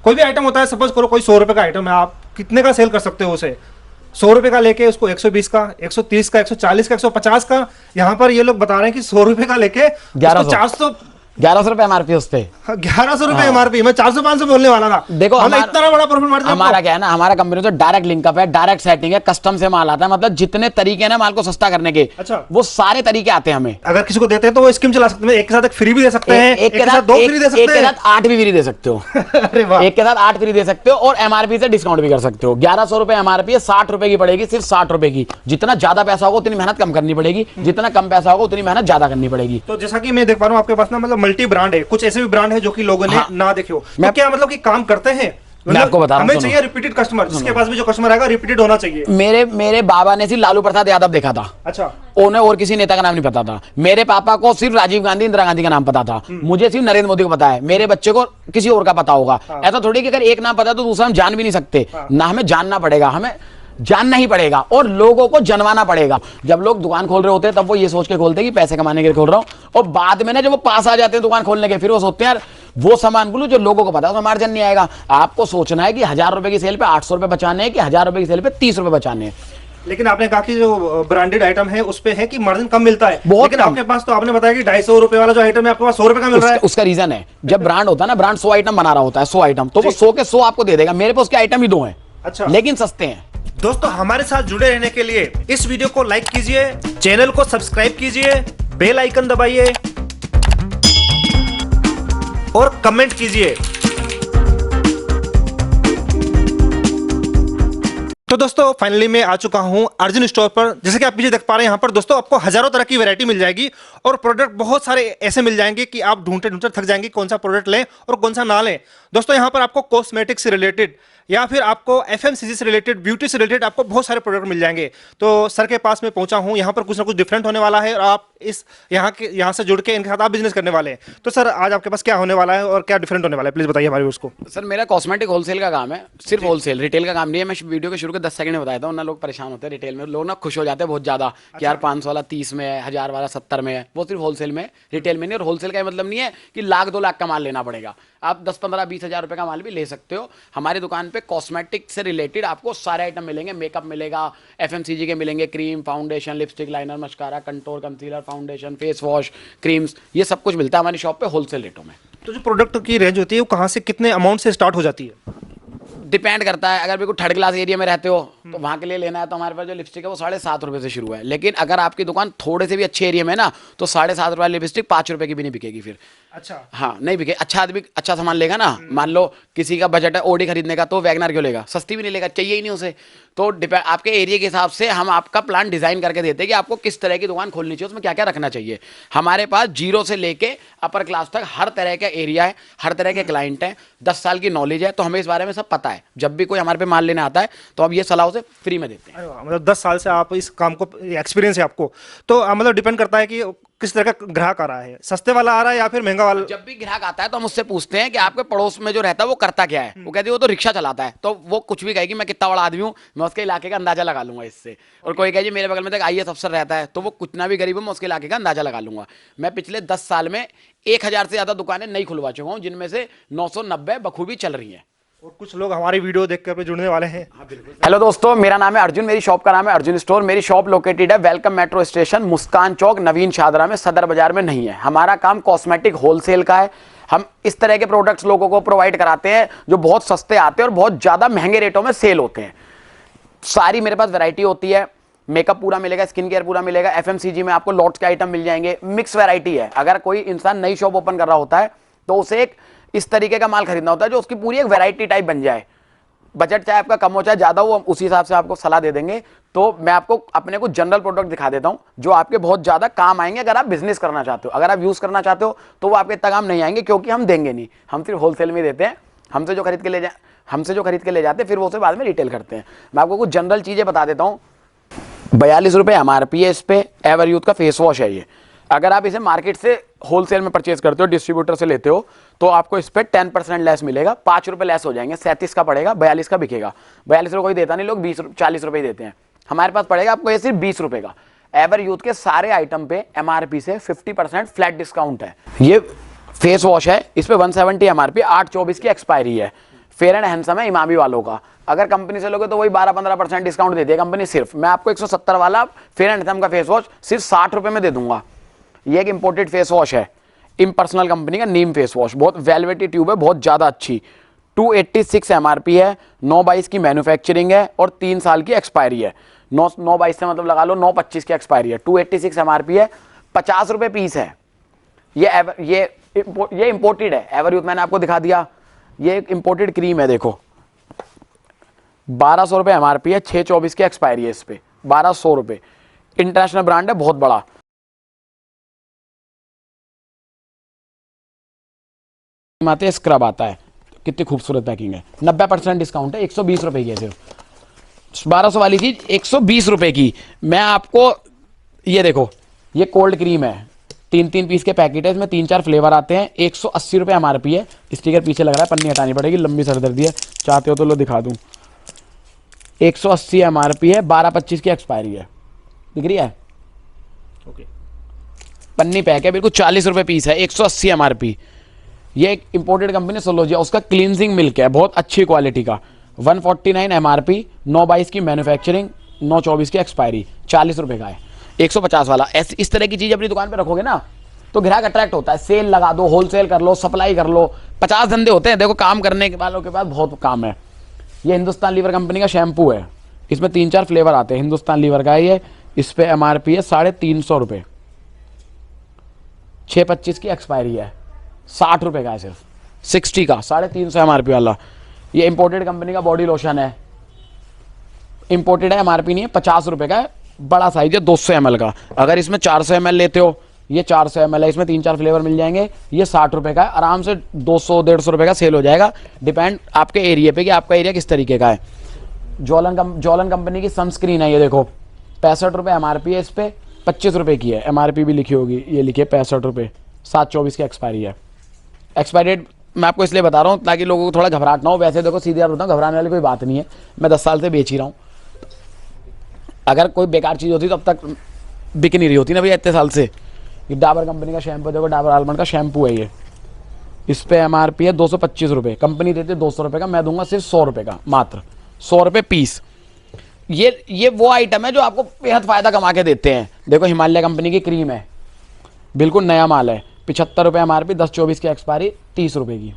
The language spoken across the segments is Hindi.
कोई भी आइटम होता है, सपोज करो कोई 100 रुपए का आइटम है, आप कितने का सेल कर सकते हो उसे? 100 रुपए का लेके उसको 120 का, 130 का, 140 का, 150 का। यहाँ पर ये लोग बता रहे हैं कि 100 रुपए का लेके 1100 रुपए एमआरपी उस पे। 1100 रुपए एमआरपी। मैं 400-500 बोलने वाला था। देखो इतना बड़ा प्रॉफिट मार्जिन हमारा क्या है ना, हमारा कंपनी तो डायरेक्ट लिंकअप है, डायरेक्ट सेटिंग है, कस्टम से माल आता है। मतलब जितने तरीके हैं ना माल को सस्ता करने के, अच्छा, वो सारे तरीके आते हैं हमें। अगर किसी को देते हैं तो वो स्कीम चला सकते हैं, एक के साथ एक फ्री भी दे सकते हैं, एक के साथ 2 फ्री दे सकते हैं, एक के साथ 8 भी फ्री दे सकते हो। अरे वाह, एक के साथ 8 फ्री दे सकते हो और एमआरपी से डिस्काउंट भी कर सकते हो। 1100 रुपए एमआरपी है, 60 रुपए की पड़ेगी, सिर्फ 60 रुपए की। जितना ज्यादा पैसा होगा उतनी मेहनत कम करनी पड़ेगी, जितना कम पैसा होगा उतनी मेहनत ज्यादा करनी पड़ेगी। तो जैसा कि मैं देख पा रहा हूँ आपके पास ना, मतलब मल्टी ब्रांड है, कुछ ऐसे भी ब्रांड है जो कि लोगों ने ना देखे हो। तो क्या मतलब कि काम करते हैं? मैं आपको बता रहा हूं, हमें चाहिए रिपीटेड कस्टमर, जिसके पास भी जो कस्टमर आएगा रिपीटेड होना चाहिए। मेरे बाबा ने सिर्फ लालू प्रसाद यादव देखा था। अच्छा, उन्हें और किसी नेता का नाम नहीं पता था। मेरे पापा को सिर्फ राजीव गांधी, इंदिरा गांधी का नाम पता था। मुझे सिर्फ नरेंद्र मोदी को पता है। मेरे बच्चे को किसी और का पता होगा। ऐसा थोड़ी कि अगर एक नाम पता है तो दूसरा हम जान भी नहीं सकते ना। हमें जानना पड़ेगा, हमें जानना ही पड़ेगा और लोगों को जनवाना पड़ेगा। जब लोग दुकान खोल रहे होते हैं तब वो ये सोच के खोलते हैं कि पैसे कमाने के लिए खोल रहा हूं, और बाद में ना जब वो पास आ जाते हैं दुकान खोलने के, फिर वो सोचते हैं यार वो सामान बोलूं जो लोगों को पता है, उसमें मार्जिन नहीं आएगा। आपको सोचना है कि 1000 रुपए की सेल पे 800 रुपए बचाने हैं कि 1000 रुपए की सेल पे 30 रुपए बचाने हैं। लेकिन आपने कहा कि जो ब्रांडेड आइटम है उस पे है कि मार्जिन कम मिलता है, बहुत लेकिन आपके पास तो आपने बताया कि 250 रुपए वाला जो आइटम है आपके पास 100 रुपए का मिल रहा है। उसका रीजन है, जब ब्रांड होता है ना, ब्रांड 100 आइटम बना रहा होता है, 100 आइटम, तो वो 100 के 100 आपको दे देगा। मेरे पास उसके आइटम ही 2 हैं। अच्छा, लेकिन सस्ते हैं। दोस्तों हमारे साथ जुड़े रहने के लिए इस वीडियो को लाइक कीजिए, चैनल को सब्सक्राइब कीजिए, बेल आइकन दबाइए और कमेंट कीजिए। तो दोस्तों फाइनली मैं आ चुका हूं अर्जुन स्टोर पर। जैसे कि आप पीछे देख पा रहे हैं, यहाँ पर दोस्तों आपको हजारों तरह की वैरायटी मिल जाएगी और प्रोडक्ट बहुत सारे ऐसे मिल जाएंगे कि आप ढूंढते ढूंढते थक जाएंगे कौन सा प्रोडक्ट लें और कौन सा ना लें। दोस्तों यहाँ पर आपको कॉस्मेटिक्स से रिलेटेड या फिर आपको एफएमसीजी से रिलेटेड, ब्यूटी से रिलेटेड आपको बहुत सारे प्रोडक्ट मिल जाएंगे। तो सर के पास मैं पहुंचा हूं, यहाँ पर कुछ ना कुछ डिफरेंट होने वाला है और आप इस यहाँ से जुड़ के इनके साथ आप बिजनेस करने वाले हैं। तो सर आज आपके पास क्या होने वाला है और क्या डिफरेंट होने वाला है, प्लीज बताइए हमारे उसको। सर मेरा कॉस्मेटिक होलसेल का काम है, सिर्फ होलसेल, रिटेल का काम नहीं है। मैं वीडियो के शुरू के 10 सेकंड में बताया था ना, लोग परेशान होते हैं रिटेल में, लोग ना खुश हो जाते हैं बहुत ज्यादा कि यार 500 वाला 30 में है, 1000 वाला 70 में है। वो सिर्फ होलसेल में, रिटेल में नहीं। और होलसेल का मतलब नहीं है कि 1,00,000-2 लाख का माल लेना पड़ेगा। आप 10-15-20 हजार रुपए का माल भी ले सकते हो। हमारी दुकान पे कॉस्मेटिक से रिलेटेड आपको सारे आइटम मिलेंगे। मेकअप मिलेगा, एफएमसीजी के मिलेंगे, cream, foundation, lipstick, liner, mascara, contour, concealer, foundation, face wash, creams, ये सब कुछ मिलता है हमारी शॉप पे होलसेल रेटों में। तो जो प्रोडक्ट की रेंज होती है वो कहाँ से कितने अमाउंट से स्टार्ट हो जाती है? डिपेंड करता है। अगर बिल्कुल थर्ड क्लास एरिया में रहते हो तो वहाँ के लिए लेना है तो हमारे पास जो लिपस्टिक है वो 7.5 रुपये से शुरू है। लेकिन अगर आपकी दुकान थोड़े से भी अच्छे एरिया में ना, तो 7.5 रुपये लिपस्टिक 5 रुपये की भी नहीं बिकेगी फिर। अच्छा, हाँ नहीं बिके। अच्छा आदमी अच्छा सामान लेगा ना, मान लो किसी का बजट है ओडी खरीदने का, तो वैगनर क्यों लेगा? सस्ती भी नहीं लेगा, चाहिए ही नहीं उसे। तो आपके एरिया के हिसाब से हम आपका प्लान डिजाइन करके देते हैं कि आपको किस तरह की दुकान खोलनी चाहिए, उसमें क्या क्या रखना चाहिए। हमारे पास 0 से लेके अपर क्लास तक हर तरह का एरिया है, हर तरह के क्लाइंट हैं, 10 साल की नॉलेज है, तो हमें इस बारे में सब पता है। जब भी कोई हमारे पे माल लेने आता है तो अब ये सलाह उसे फ्री में देते हैं। मतलब 10 साल से आप इस काम को, एक्सपीरियंस है आपको। तो मतलब डिपेंड करता है कि किस तरह का ग्राहक आ रहा है, सस्ते वाला आ रहा है या फिर महंगा वाला। जब भी ग्राहक आता है तो हम उससे पूछते हैं कि आपके पड़ोस में जो रहता है वो करता क्या है। वो कहती है वो तो रिक्शा चलाता है। तो वो कुछ भी कहेगी, मैं कितना बड़ा आदमी हूँ, मैं उसके इलाके का अंदाजा लगा लूंगा इससे। और कोई कहे जी मेरे बगल में तक आईएएस अफसर रहता है, तो वो कितना भी गरीब है मैं उसके इलाके का अंदाजा लगा लूंगा। मैं पिछले 10 साल में 1000 से ज्यादा दुकानें नई खुलवा चुका हूँ, जिनमें से 990 बखूबी चल रही है। और कुछ लोग हमारी वीडियो देखकर जुड़ने वाले हैं। हेलो दोस्तों, मेरा नाम है अर्जुन, मेरी शॉप का नाम है अर्जुन स्टोर। मेरी शॉप लोकेटेड है वेलकम मेट्रो स्टेशन, मुस्कान चौक, नवीन शादरा में, सदर बाजार में नहीं है। हमारा काम कॉस्मेटिक होलसेल का है। हम इस तरह के प्रोडक्ट्स लोगों को प्रोवाइड कराते हैं जो बहुत सस्ते आते हैं और बहुत ज्यादा महंगे रेटों में सेल होते हैं। सारी मेरे पास वैरायटी होती है। मेकअप पूरा मिलेगा, स्किन केयर पूरा मिलेगा, एफएमसीजी में आपको लॉट्स के आइटम मिल जाएंगे, मिक्स वैरायटी है। अगर कोई इंसान नई शॉप ओपन कर रहा होता है तो उसे एक इस तरीके का माल खरीदना होता है जो उसकी पूरी एक वैरायटी टाइप बन जाए। बजट चाहे आपका कम हो चाहे ज्यादा हो, हम उसी हिसाब से आपको सलाह दे देंगे। तो मैं आपको अपने कुछ जनरल प्रोडक्ट दिखा देता हूं जो आपके बहुत ज्यादा काम आएंगे अगर आप बिजनेस करना चाहते हो। अगर आप यूज करना चाहते हो तो वो आपके इतना काम नहीं आएंगे, क्योंकि हम देंगे नहीं, हम सिर्फ होलसेल में देते हैं। हमसे जो खरीद के ले जाते हैं फिर वो उसे बाद में रिटेल करते हैं। मैं आपको कुछ जनरल चीजें बता देता हूँ। 42 रुपये एमआरपी है इस पे। एवर यूथ का फेस वॉश है ये। अगर आप इसे मार्केट से होलसेल में परचेज करते हो, डिस्ट्रीब्यूटर से लेते हो, तो आपको इस पे 10% लेस मिलेगा। 5 रुपए लेस हो जाएंगे, 37 का पड़ेगा, 42 का बिकेगा। 42 रुपये कोई देता नहीं, लोग 40 रुपये देते हैं। हमारे पास पड़ेगा आपको ये सिर्फ 20 रुपये का। एवर यूथ के सारे आइटम पे एमआरपी से 50% फ्लैट डिस्काउंट है। ये फेस वॉश है, इस पे 170 एमआरपी, 8/24 की एक्सपायरी है। फेयर एंड हैंडसम है इमामी वालों का। अगर कंपनी से लोगे तो वही 12-15% डिस्काउंट देती है कंपनी सिर्फ। मैं आपको 170 वाला फेयर एंड हैंडसम का फेस वॉश सिर्फ 60 रुपए में दे दूंगा। ये एक इंपोर्टेड फेस वॉश है, इम्पर्सनल कंपनी का नीम फेस वॉश, बहुत वेलवेटी ट्यूब है, बहुत ज़्यादा अच्छी। 286 MRP है, 9/22 की मैन्युफैक्चरिंग है और 3 साल की एक्सपायरी है। 9/22 से मतलब लगा लो 9/25 की एक्सपायरी है। 286 MRP है, 50 रुपये पीस है। ये इंपोर्टेड है। एवर यूथ मैंने आपको दिखा दिया, ये एक इंपोर्टेड क्रीम है। देखो 1200 रुपये MRP है, 6/24 की एक्सपायरी है इस पे, 1200 रुपये। इंटरनेशनल ब्रांड है, बहुत बड़ा। आते हैं, स्क्रब आता है, कितनी खूबसूरत पैकिंग है। 90% डिस्काउंट है, 120 रुपए की है सिर्फ। 1200 वाली चीज 120 रुपए की। मैं आपको ये देखो, ये कोल्ड क्रीम है, 3 पीस के पैकेट है, इसमें 3-4 फ्लेवर आते हैं। 180 रुपये MRP है। स्टिकर पीछे लग रहा है, पन्नी हटानी पड़ेगी, लंबी सरदर्दी है, चाहते हो तो लो दिखा दूं। 180 MRP है, 12/25 की एक्सपायरी है, दिख रही है। ओके, पन्नी पैक है, बिल्कुल 40 रुपये पीस है, 180 MRP। ये एक इंपोर्टेड कंपनी सोलोजिया, उसका क्लींजिंग मिल्क है, बहुत अच्छी क्वालिटी का, 149 MRP, 9/22 की मैन्युफैक्चरिंग, 9/24 की एक्सपायरी, 40 रुपये का है। 150 वाला। इस तरह की चीज अपनी दुकान पे रखोगे ना तो ग्राहक अट्रैक्ट होता है। सेल लगा दो, होलसेल कर लो, सप्लाई कर लो, 50 धंधे होते हैं। देखो काम करने के वालों के पास बहुत काम है। ये हिंदुस्तान लीवर कंपनी का शैम्पू है, इसमें 3-4 फ्लेवर आते हैं। हिंदुस्तान लीवर का है ये, इस पे MRP है 350 रुपये, 6/25 की एक्सपायरी है, 60 रुपये का है सिर्फ, 60 का, 350 MRP वाला। ये इंपोर्टेड कंपनी का बॉडी लोशन है, इंपोर्टेड है, MRP नहीं है, 50 रुपये का है, बड़ा साइज है, 200 ml का। अगर इसमें 400 ml लेते हो, ये 400 ml है, इसमें 3-4 फ्लेवर मिल जाएंगे, ये 60 रुपये का है, आराम से 200-150 रुपये का सेल हो जाएगा। डिपेंड आपके एरिया पे कि आपका एरिया किस तरीके का है। जॉलन कंपनी की सनस्क्रीन है, ये देखो 65 रुपये MRP है, इस पर 25 रुपये की है। MRP भी लिखी होगी, ये लिखिए 65 रुपये, 7/24 की एक्सपायरी है। एक्सपायरी डेट मैं आपको इसलिए बता रहा हूँ ताकि लोगों को थोड़ा घबराहट ना हो। वैसे देखो सीधी बात बताऊँ, घबराने वाली कोई बात नहीं है, मैं 10 साल से बेच ही रहा हूँ। अगर कोई बेकार चीज़ होती तो अब तक बिक नहीं रही होती ना भैया इतने साल से। ये डाबर कंपनी का शैम्पू देखो, डाबर आलमंड का शैम्पू है ये, इस पे MRP है 225 रुपये, कंपनी देती है 200 रुपये का, मैं दूंगा सिर्फ 100 रुपये का, मात्र 100 रुपये पीस। ये वो आइटम है जो आपको बेहद फायदा कमा के देते हैं। देखो हिमालय कंपनी की क्रीम है, बिल्कुल नया माल है, 75 रुपये MRP, 10/24 की एक्सपायरी, 30 रुपये की।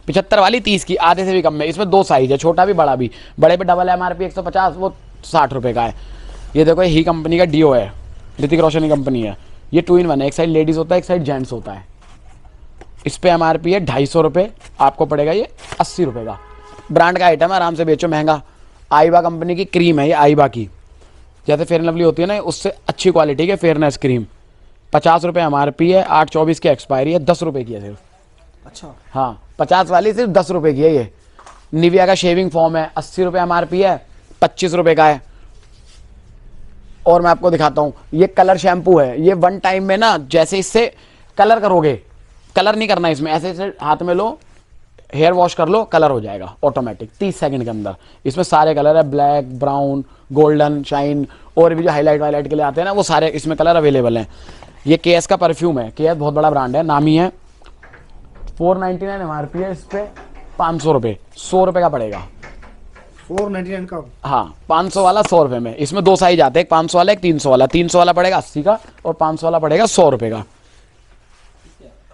75 वाली 30 की, आधे से भी कम में। इसमें 2 साइज है, छोटा भी बड़ा भी। बड़े पे डबल MRP 150, वो 60 रुपये का है। ये देखो ही कंपनी का डिओ है, ऋतिक रोशन की कंपनी है, ये 2 in 1 है, एक साइड लेडीज होता है, एक साइड जेंट्स होता है। इस पे MRP है 250 रुपये, आपको पड़ेगा ये 80 रुपये का। ब्रांड का आइटम है, आराम से बेचो, महंगा। आइबा कंपनी की क्रीम है ये, आइबा की, जैसे फेयर एंड लवली होती है ना, उससे अच्छी क्वालिटी की फेयरनेस क्रीम, 50 रुपये MRP है, 8/24 की एक्सपायरी है, 10 रुपये की है सिर्फ। अच्छा, हाँ 50 वाली सिर्फ 10 रुपये की है। ये निविया का शेविंग फॉर्म है, 80 रुपये MRP है, 25 रुपये का है। और मैं आपको दिखाता हूँ, ये कलर शैम्पू है, ये 1 टाइम में ना, जैसे इससे कलर करोगे, कलर नहीं करना इसमें, ऐसे ऐसे हाथ में लो, हेयर वॉश कर लो, कलर हो जाएगा ऑटोमेटिक 30 सेकंड के अंदर। इसमें सारे कलर है, ब्लैक, ब्राउन, गोल्डन, शाइन, और भी जो हाईलाइट वाईलाइट के लिए आते हैं ना, वो सारे इसमें कलर अवेलेबल हैं। ये KS का परफ्यूम है, KS बहुत बड़ा ब्रांड है, नामी है, 499 MRP है, इस पे 500 रुपये, 100 रुपये का पड़ेगा। 499 का? हाँ 500 वाला 100 रुपये में। इसमें 2 साइज आते हैं, एक 500 वाला, एक 300 वाला। 300 वाला पड़ेगा 80 का और 500 वाला पड़ेगा 100 रुपये का।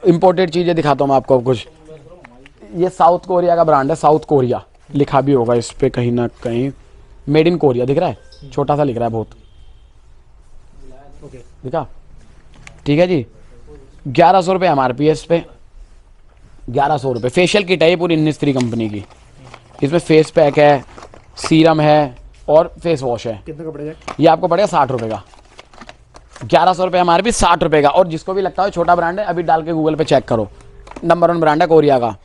इंपोर्टेड चीज़ें दिखाता हूँ मैं आपको कुछ। ये साउथ कोरिया का ब्रांड है, साउथ कोरिया लिखा भी होगा इस पे कहीं ना कहीं, मेड इन कोरिया दिख रहा है, छोटा सा लिख रहा है बहुत, ओके दिखा, ठीक है जी। 1100 रुपये MRP है इस पे, 1100 रुपये। फेशियल किट है ये पूरी इन्निस्त्री कंपनी की, इसमें फेस पैक है, सीरम है और फेस वॉश है। कितने का पड़ेगा? ये आपको पड़ेगा 60 रुपये का, 1100 रुपये MRP, 60 रुपये का। और जिसको भी लगता है छोटा ब्रांड है, अभी डाल के गूगल पे चेक करो, नंबर 1 ब्रांड है कोरिया का।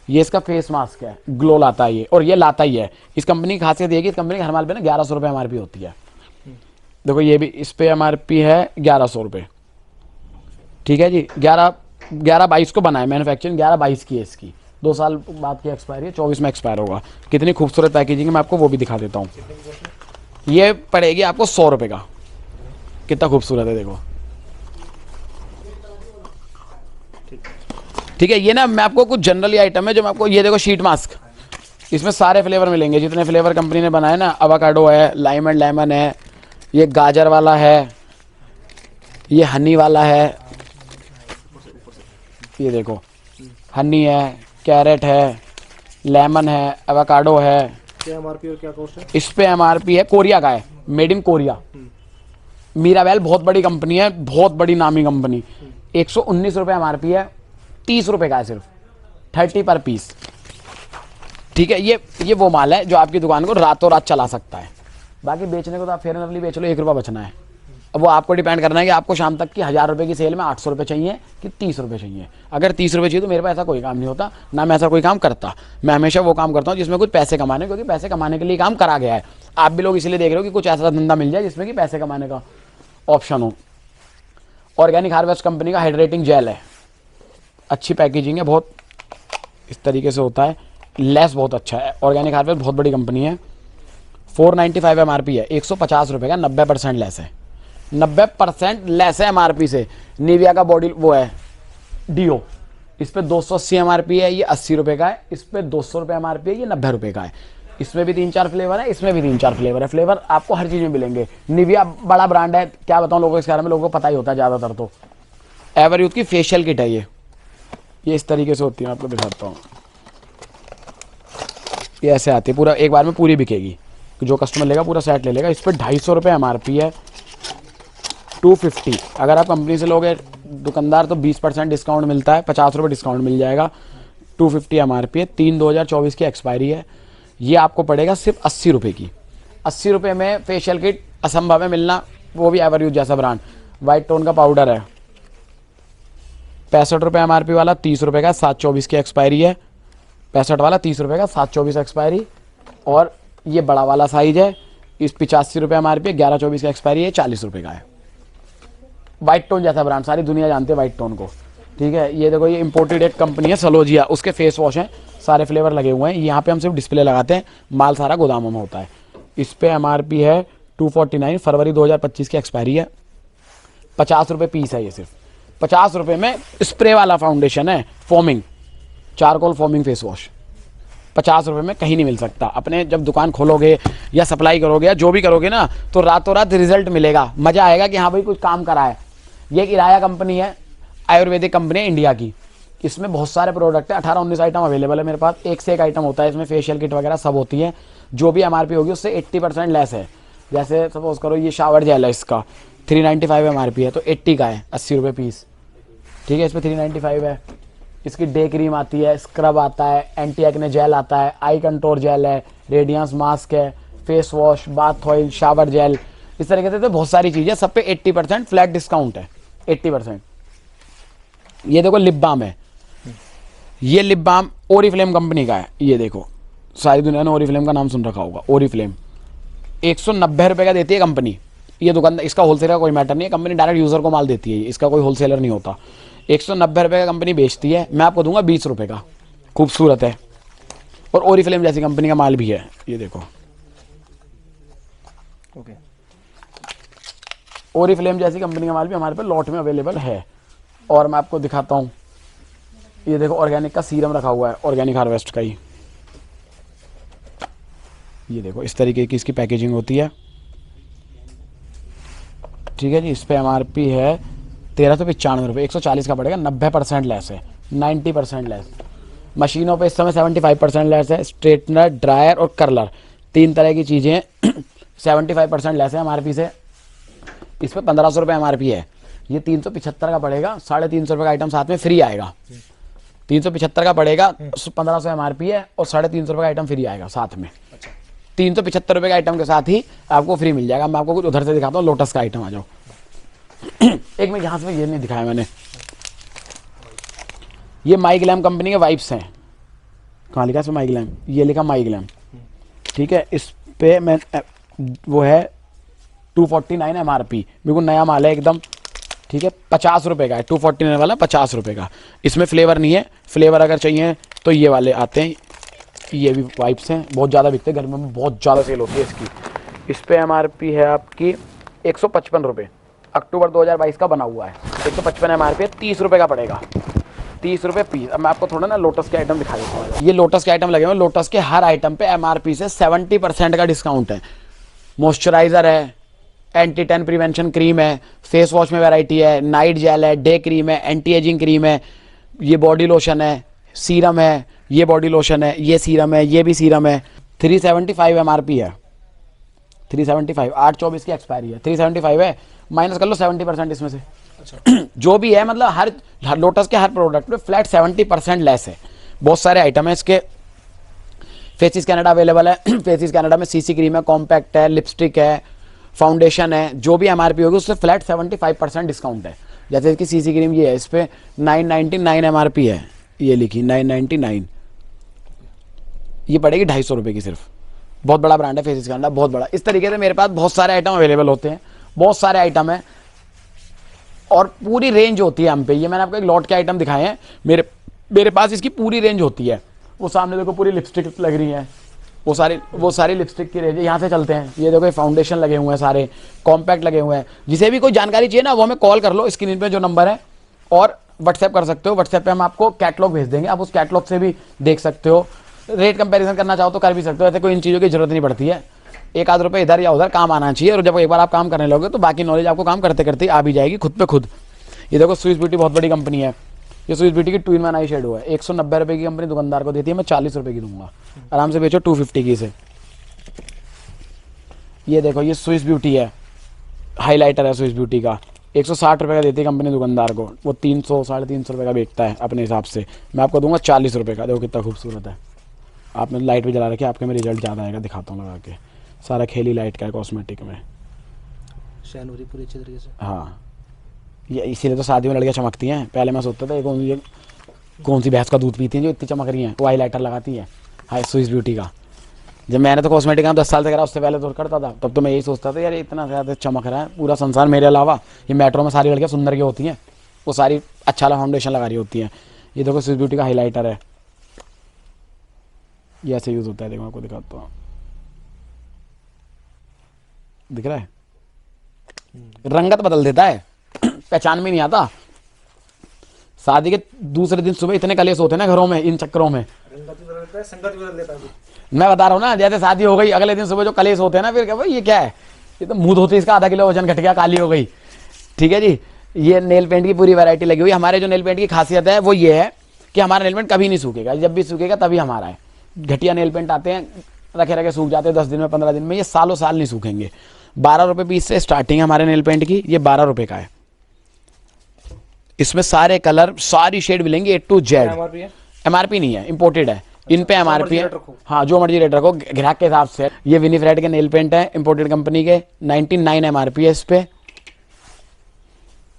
ये इसका फेस मास्क है, ग्लो लाता है ये, और ये लाता ही है। इस कंपनी की खासियत ये कि इस कंपनी की हर माल पे ना 1100 रुपये MRP होती है। देखो ये भी इस पे MRP है 1100 रुपये, ठीक है जी। 11/22 को बनाए, मैन्युफैक्चरिंग 11/22 की है इसकी, 2 साल बाद की एक्सपायरी है, 24 में एक्सपायर होगा। कितनी खूबसूरत पैकेजिंग है, मैं आपको वो भी दिखा देता हूँ। ये पड़ेगी आपको 100 रुपये का, कितना खूबसूरत है देखो, ठीक है। ये ना मैं आपको कुछ जनरली आइटम है जो मैं आपको, ये देखो शीट मास्क, इसमें सारे फ्लेवर मिलेंगे जितने फ्लेवर कंपनी ने बनाए ना, अवाकाडो है, लाइम एंड लेमन है, ये गाजर वाला है, ये हनी वाला है, ये देखो हनी है, कैरेट है, लेमन है, एवोकाडो है। क्या एमआरपी और क्या कॉस्ट है? इस पे एमआरपी है, कोरिया का है, मेड इन कोरिया। मीराबेल बहुत बड़ी कंपनी है, बहुत बड़ी नामी कंपनी। 119 रुपये एमआरपी है, 30 रुपये का है सिर्फ, 30 पर पीस। ठीक है, ये वो माल है जो आपकी दुकान को रातों रात चला सकता है। बाकी बेचने को तो आप फेयर एंड लवली बेच लो, 1 रुपया बचना है। अब वो आपको डिपेंड करना है कि आपको शाम तक की 1000 रुपये की सेल में 800 रुपये चाहिए कि 30 रुपये चाहिए। अगर 30 रुपये चाहिए तो मेरे पास ऐसा कोई काम नहीं होता, ना मैं ऐसा कोई काम करता। मैं हमेशा वो काम करता हूँ जिसमें कुछ पैसे कमाने, क्योंकि पैसे कमाने के लिए काम करा गया है। आप भी लोग इसलिए देख रहे हो कि कुछ ऐसा धंधा मिल जाए जिसमें कि पैसे कमाने का ऑप्शन हो। ऑर्गेनिक हार्वेस्ट कंपनी का हाइड्रेटिंग जेल है, अच्छी पैकेजिंग है, बहुत इस तरीके से होता है, लेस बहुत अच्छा है। ऑर्गेनिक हार्वेस्ट बहुत बड़ी कंपनी है। 495 एमआरपी है, 150 रुपये का 90% लेस है, 90% लेस है एमआरपी से। निविया का बॉडी वो है डीओ, इस पे 280 एमआरपी है, ये 80 रुपये का है। इस पे 200 रुपये एमआरपी है, ये 90 रुपये का है। इसमें भी 3-4 फ्लेवर है, इसमें भी 3-4 फ्लेवर है। फ्लेवर आपको हर चीज़ में मिलेंगे। निविया बड़ा ब्रांड है, क्या बताऊँ लोगों इसके बारे में, लोगों को पता ही होता है ज़्यादातर। तो एवर यूथ की फेशियल किट है ये इस तरीके से होती है, आपको दिखाता हूँ। ये ऐसे आती है, पूरा एक बार में पूरी बिकेगी, जो कस्टमर लेगा पूरा सेट ले लेगा। इस पर 250 रुपये एमआरपी है, 250। अगर आप कंपनी से लोगे दुकानदार तो 20% डिस्काउंट मिलता है, 50 रुपये डिस्काउंट मिल जाएगा। 250 एमआरपी है, 3/2024 की एक्सपायरी है। ये आपको पड़ेगा सिर्फ 80 रुपये की। 80 रुपये में फेशियल किट असंभव है मिलना, वो भी एवर यूज जैसा ब्रांड। वाइट टोन का पाउडर है, 65 रुपये एमआरपी वाला, 30 रुपये का, 7/24 की एक्सपायरी है। 65 वाला 30 रुपये का, 7/24 एक्सपायरी। और ये बड़ा वाला साइज है, इस 85 रुपये एमआरपी, 11/24 की एक्सपायरी है, 40 रुपये का है। वाइट टोन जैसा ब्रांड, सारी दुनिया जानते हैं वाइट टोन को। ठीक है, ये देखो, ये इंपोर्टेड एक कंपनी है सलोजिया, उसके फेस वॉश हैं, सारे फ्लेवर लगे हुए हैं। यहाँ पे हम सिर्फ डिस्प्ले लगाते हैं, माल सारा गोदामों में होता है। इस पे एमआरपी है 249, फरवरी 2025 की एक्सपायरी है। 50 रुपये पीस है ये सिर्फ। 50 रुपये में स्प्रे वाला फाउंडेशन है, foaming, charcoal foaming face wash, 50 रुपये में कहीं नहीं मिल सकता। अपने जब दुकान खोलोगे या सप्लाई करोगे या जो भी करोगे ना, तो रातों रात रिजल्ट मिलेगा, मज़ा आएगा कि हाँ भाई कुछ काम करा है। ये एक इराया कंपनी है, आयुर्वेदिक कंपनी है इंडिया की। इसमें बहुत सारे प्रोडक्ट है, 18-19 आइटम अवेलेबल है मेरे पास। एक से एक आइटम होता है इसमें, फेशियल किट वगैरह सब होती है। जो भी एमआरपी होगी उससे 80% लेस है। जैसे सपोज करो ये शावर जेल है, इसका 395 एमआरपी है, तो 80 का है, 80 रुपये पीस। ठीक है, इस पर 395 है। इसकी डे क्रीम आती है, स्क्रब आता है, एंटी एक्ने जेल आता है, आई कंट्रोल जेल है, रेडियंस मास्क है, face wash, bath oil, shower gel, इस तरीके से तो बहुत सारी चीज़ें, सब पे 80% फ्लैट डिस्काउंट है, 80%। ये देखो लिप बाम है, ये लिप बाम ओरिफ्लेम कंपनी का है। ये देखो, सारी दुनिया ने ओरिफ्लेम का नाम सुन रखा होगा। ओरिफ्लेम 190 रुपये का देती है कंपनी। ये दुकान, इसका होलसेलर का कोई मैटर नहीं है, कंपनी डायरेक्ट यूज़र को माल देती है, इसका कोई होलसेलर नहीं होता। 190 रुपये का कंपनी बेचती है, मैं आपको दूंगा 20 रुपये का। खूबसूरत है, और ओरिफ्लेम जैसी कंपनी का माल भी है। ये देखो, ओके, ओरिफ्लेम जैसी कंपनी का माल भी हमारे पे लॉट में अवेलेबल है। और मैं आपको दिखाता हूँ, ये देखो ऑर्गेनिक का सीरम रखा हुआ है, ऑर्गेनिक हार्वेस्ट का ही। ये देखो इस तरीके की इसकी पैकेजिंग होती है। ठीक है जी, इस पे एमआरपी है 1395 रुपये, 140 का पड़ेगा, 90% लेस है, 90% लेस। मशीनों पे इस समय 75% लेस है। स्ट्रेटनर, ड्रायर और कर्लर, 3 तरह की चीज़ें 75% लेस है एमआरपी से। इस पर 1500 रुपये एमआरपी है, ये 375 का पड़ेगा, 350 रुपये का आइटम साथ में फ्री आएगा। 375 का पड़ेगा, 1500 एमआरपी है, और 350 रुपये का आइटम फ्री आएगा साथ में। 375 रुपये के आइटम के साथ ही आपको फ्री मिल जाएगा। मैं आपको कुछ उधर से दिखाता हूँ, लोटस का आइटम आ जाओ। एक मिनट, यहाँ से ये नहीं दिखाया मैंने, ये माइग्लैम कंपनी के वाइप्स हैं। कहाँ लिखा है माइग्लैम, ये लिखा माइग्लैम। ठीक है, इस पे मैं वो है 249 एमआरपी, बिल्कुल नया माल है एकदम। ठीक है, 50 रुपये का है, 249 वाला 50 रुपये का। इसमें फ्लेवर नहीं है, फ्लेवर अगर चाहिए तो ये वाले आते हैं। ये भी वाइप्स हैं, बहुत ज़्यादा बिकते हैं, घर में बहुत ज़्यादा सेल होती है इसकी। इस पे एमआरपी है आपकी 155 रुपये, अक्टूबर 2022 का बना हुआ है। 155 एमआरपी है, 30 रुपये का पड़ेगा। 30 रुपये पीस। अब मैं आपको थोड़ा ना लोटस के आइटम दिखा देता हूँ। ये लोटस के आइटम लगे हुए हैं। लोटस के हर आइटम पे MRP से 70% का डिस्काउंट है। मॉइस्चराइजर है, एंटी टैन प्रिवेंशन क्रीम है, फेस वॉश में वैरायटी है, नाइट जेल है, डे क्रीम है, एंटी एजिंग क्रीम है, ये बॉडी लोशन है, सीरम है, ये बॉडी लोशन है, ये सीरम है, ये भी सीरम है। 375 MRP है, 375, 8/24 की एक्सपायरी है, 375 है, माइनस कर लो 70% इसमें से। जो भी है मतलब हर लोटस के हर प्रोडक्ट पे फ्लैट 70% लेस है। बहुत सारे आइटम है इसके। फेसिस कैनेडा अवेलेबल है। फेसिस कैनेडा में CC क्रीम है, कॉम्पैक्ट है, लिपस्टिक है, फाउंडेशन है, जो भी MRP होगी उससे फ्लैट 75% डिस्काउंट है। जैसे इसकी CC क्रीम ये है, इस पर 999 MRP है, ये लिखी 999, ये पड़ेगी 250 रुपये की सिर्फ। बहुत बड़ा ब्रांड है फेसिस कैनेडा, बहुत बड़ा। इस तरीके से मेरे पास बहुत सारे आइटम अवेलेबल होते हैं, बहुत सारे आइटम है और पूरी रेंज होती है हम पे। ये मैंने आपको एक लॉट के आइटम दिखाए हैं, मेरे पास इसकी पूरी रेंज होती है। वो सामने देखो पूरी लिपस्टिक लग रही है, वो सारी लिपस्टिक की रेंज है। यहाँ से चलते हैं, ये देखो फाउंडेशन लगे हुए हैं, सारे कॉम्पैक्ट लगे हुए हैं। जिसे भी कोई जानकारी चाहिए ना वो हमें कॉल कर लो, स्क्रीन पे जो नंबर है, और व्हाट्सएप कर सकते हो। व्हाट्सएप पे हम आपको कैटलॉग भेज देंगे, आप उस कैटलॉग से भी देख सकते हो। रेट कंपैरिजन करना चाहो तो कर भी सकते हो, ऐसे कोई इन चीज़ों की जरूरत नहीं पड़ती है। एक आध रुपये इधर या उधर काम आना चाहिए, और जब एक बार आप काम करने लगोगे तो बाकी नॉलेज आपको काम करते करते आ भी जाएगी खुद पे खुद। ये देखो स्विस ब्यूटी बहुत बड़ी कंपनी है। ये स्विस ब्यूटी की 2-in-1 आई शेडो है, 190 रुपये की कंपनी दुकानदार को देती है, मैं 40 रुपये की दूंगा, आराम से बेचो 250 की इसे। ये देखो ये स्विस ब्यूटी है, हाईलाइटर है स्विस ब्यूटी का, 160 रुपये का देती है कंपनी दुकानदार को, वो 300 350 रुपये का बेचता है अपने हिसाब से। मैं आपको दूंगा 40 रुपये का। देखो कितना खूबसूरत है। आपने लाइट भी जला रखी है, आपके में रिजल्ट ज़्यादा आएगा, दिखाता हूँ लगा के। सारा खेली लाइट का है, कॉस्मेटिक में शाइन हो रही पूरी अच्छी तरीके से। हाँ, ये इसीलिए तो शादी में लड़कियाँ चमकती हैं। पहले मैं सोचता था ये कौन सी भैंस का दूध पीती हैं जो इतनी चमक रही हैं, वो हाईलाइटर लगाती है। हाई स्विस ब्यूटी का। जब मैंने तो कॉस्मेटिक काम 10 साल से करा, उससे पहले तो करता था, तब तो मैं यही सोचता था यार इतना ज़्यादा चमक रहा है पूरा संसार मेरे अलावा। ये मेट्रो में सारी लड़कियाँ सुंदर की होती हैं, वो सारी अच्छा फाउंडेशन लगा रही होती हैं। ये देखो स्विस ब्यूटी का हाईलाइटर है, ये ऐसे यूज़ होता है। देखो आपको दिखाता हूँ, दिख रहा है, रंगत बदल देता है, पहचान में नहीं आता। शादी के दूसरे दिन सुबह इतने कलेश होते हैं ना घरों में, इन चक्करों में। संगत भी बदल देता है। मैं बता रहा हूँ ना, जैसे शादी हो गई अगले दिन सुबह जो कलेश होते हैं ना, फिर क्या भाई ये क्या है, ये तो मुंह धोते इसका आधा किलो वजन घट गया, काली हो गई। ठीक है जी। ये नेल पेंट की पूरी वैरायटी लगी हुई है। हमारे जो नेल पेंट की खासियत है वो ये है कि हमारा नेल पेंट कभी नहीं सूखेगा, जब भी सूखेगा तभी हमारा है। घटिया नेल पेंट आते हैं, रखे रखे सूख जाते हैं 10 दिन में, 15 दिन में, ये सालों साल नहीं सूखेंगे। 12 रुपये पीस से स्टार्टिंग है हमारे नेल पेंट की, ये 12 रुपये का है। इसमें सारे कलर सारी शेड मिलेंगी A to Z। MRP नहीं है, इंपोर्टेड है। इन पे MRP है, हाँ जो मर्जी रेट रखो ग्राहक के हिसाब से। ये विनीफ्रेड के नेल पेंट है, इंपोर्टेड कंपनी के, 99 MRP है इस पे,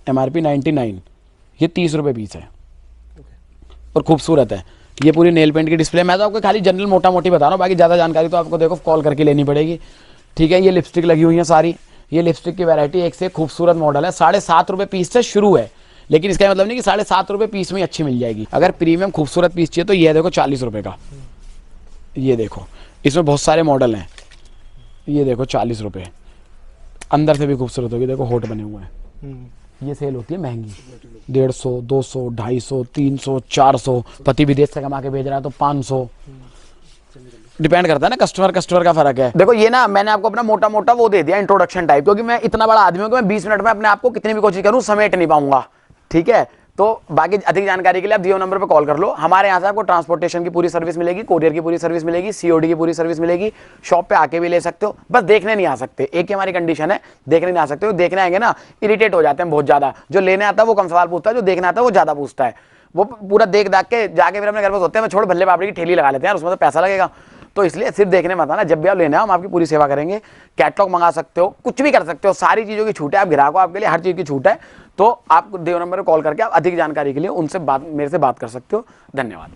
MRP 99। ये 30 रुपये पीस है और खूबसूरत है। ये पूरी नेल पेंट की डिस्प्ले। मैं तो आपको खाली जनरल मोटा मोटी बता रहा हूँ, बाकी ज़्यादा जानकारी तो आपको देखो कॉल करके लेनी पड़ेगी। ठीक है। ये लिपस्टिक लगी हुई है सारी, ये लिपस्टिक की वैरायटी एक से खूबसूरत मॉडल है। 7.5 रुपये पीस से शुरू है, लेकिन इसका मतलब नहीं कि 7.5 रुपये पीस में अच्छी मिल जाएगी। अगर प्रीमियम खूबसूरत पीस चाहिए तो ये देखो 40 रुपये का। ये देखो इसमें बहुत सारे मॉडल हैं। ये देखो 40 रुपये, अंदर से भी खूबसूरत होगी। देखो होट बने हुए हैं। ये सेल होती है महंगी, 150, 200, 250, 300, 400। पति विदेश से कमा के भेज रहा है तो 500। डिपेंड करता है ना, कस्टमर का फर्क है। देखो ये ना मैंने आपको अपना मोटा मोटा वो दे दिया इंट्रोडक्शन टाइप, क्योंकि मैं इतना बड़ा आदमी हूँ कि मैं 20 मिनट में अपने आप को कितनी भी कोशिश करूँ समेट नहीं पाऊंगा। ठीक है। तो बाकी अधिक जानकारी के लिए आप दिए नंबर पर कॉल कर लो। हमारे यहाँ से आपको ट्रांसपोर्टेशन की पूरी सर्विस मिलेगी, कोरियर की पूरी सर्विस मिलेगी, COD की पूरी सर्विस मिलेगी। शॉप पे आके भी ले सकते हो, बस देखने नहीं आ सकते। एक ही हमारी कंडीशन है, देखने नहीं आ सकते हो। देखने आएंगे ना इरिटेट हो जाते हैं बहुत ज्यादा। जो लेने आता है वो कम सवाल पूछता है, जो देखने आता है वो ज्यादा पूछता है। वो पूरा देख दाख के जाके फिर अपने घर पर सोचते हैं मैं छोड़ भल्ले पापड़ी की ठेली लगा लेते हैं, उसमें तो पैसा लगेगा। तो इसलिए सिर्फ देखने मत आना, जब भी आप लेने आओ हम आपकी पूरी सेवा करेंगे। कैटलॉग मंगा सकते हो, कुछ भी कर सकते हो, सारी चीज़ों की छूट है। आप ग्राहक हो, आपके लिए हर चीज़ की छूट है। तो आप देव नंबर पर कॉल करके आप अधिक जानकारी के लिए उनसे मेरे से बात कर सकते हो। धन्यवाद।